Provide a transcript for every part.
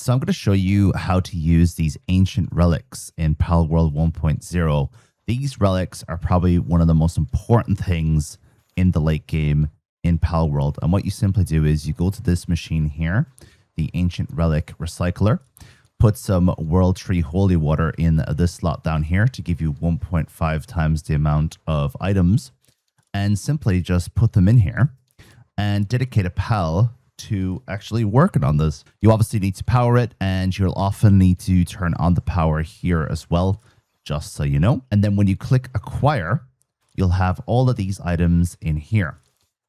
So I'm going to show you how to use these ancient relics in Palworld 1.0. These relics are probably one of the most important things in the late game in Palworld. And what you simply do is you go to this machine here, the Ancient Relic Recycler, put some World Tree Holy Water in this slot down here to give you 1.5 times the amount of items, and simply just put them in here and dedicate a pal to actually working on this. You obviously need to power it, and you'll often need to turn on the power here as well, just so you know. And then when you click acquire, you'll have all of these items in here.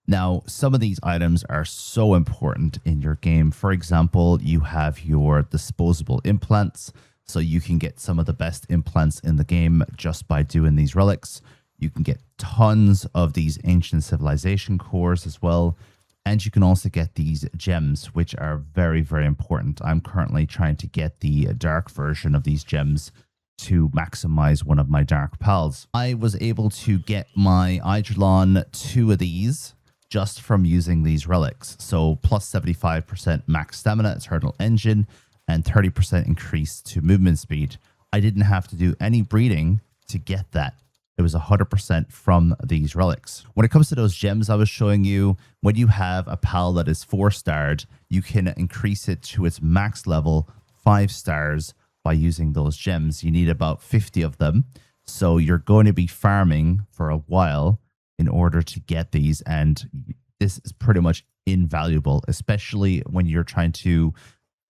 Now, some of these items are so important in your game. For example, you have your disposable implants, so you can get some of the best implants in the game just by doing these relics. You can get tons of these ancient civilization cores as well. And you can also get these gems, which are very, very important. I'm currently trying to get the dark version of these gems to maximize one of my dark pals. I was able to get my Eidolon 2 of these just from using these relics. So plus 75% max stamina, eternal engine, and 30% increase to movement speed. I didn't have to do any breeding to get that. It was 100% from these relics. When it comes to those gems I was showing you, when you have a pal that is 4-starred, you can increase it to its max level 5 stars by using those gems. You need about 50 of them. So you're going to be farming for a while in order to get these. And this is pretty much invaluable, especially when you're trying to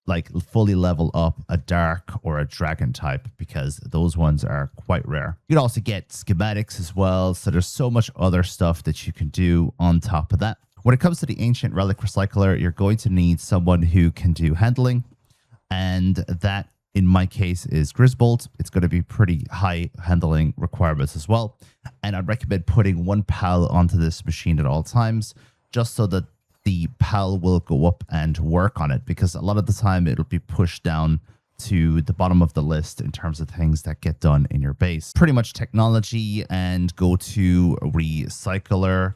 like fully level up a dark or a dragon type, because those ones are quite rare. You can also get schematics as well. So there's so much other stuff that you can do on top of that. When it comes to the Ancient Relic Recycler, you're going to need someone who can do handling. And that, in my case, is Grisbold. It's going to be pretty high handling requirements as well. And I'd recommend putting one pal onto this machine at all times, just so that the pal will go up and work on it, because a lot of the time it'll be pushed down to the bottom of the list in terms of things that get done in your base. Pretty much technology, and go to recycler,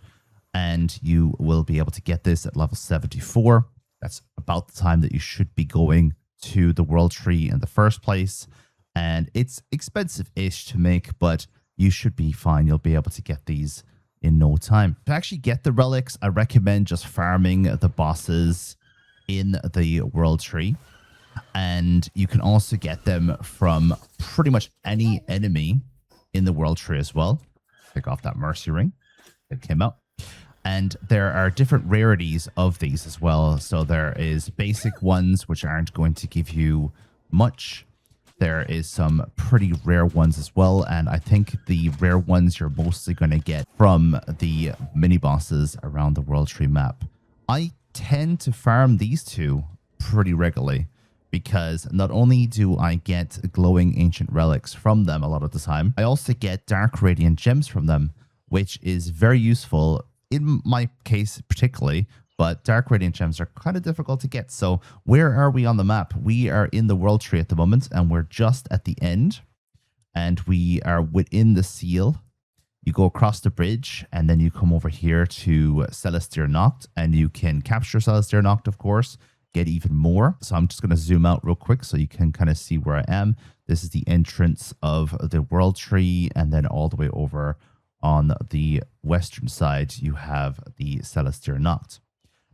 and you will be able to get this at level 74. That's about the time that you should be going to the world tree in the first place. And it's expensive-ish to make, but you should be fine. You'll be able to get these in no time. To actually get the relics, I recommend just farming the bosses in the world tree. And you can also get them from pretty much any enemy in the world tree as well. Pick off that mercy ring that came out. And there are different rarities of these as well. So there is basic ones, which aren't going to give you much. There is some pretty rare ones as well. And I think the rare ones you're mostly going to get from the mini bosses around the world tree map. I tend to farm these two pretty regularly, because not only do I get glowing ancient relics from them a lot of the time, I also get dark radiant gems from them, which is very useful in my case particularly. But dark radiant gems are kind of difficult to get. So where are we on the map? We are in the world tree at the moment, and we're just at the end. And we are within the seal. You go across the bridge, and then you come over here to Celestial Noct, and you can capture Celestial Noct, of course, get even more. So I'm just going to zoom out real quick so you can kind of see where I am. This is the entrance of the world tree, and then all the way over on the western side, you have the Celestial Noct.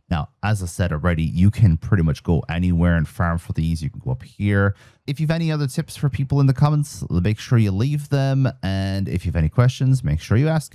Now, as I said already, you can pretty much go anywhere and farm for these. You can go up here. If you have any other tips for people in the comments, make sure you leave them. And if you have any questions, make sure you ask.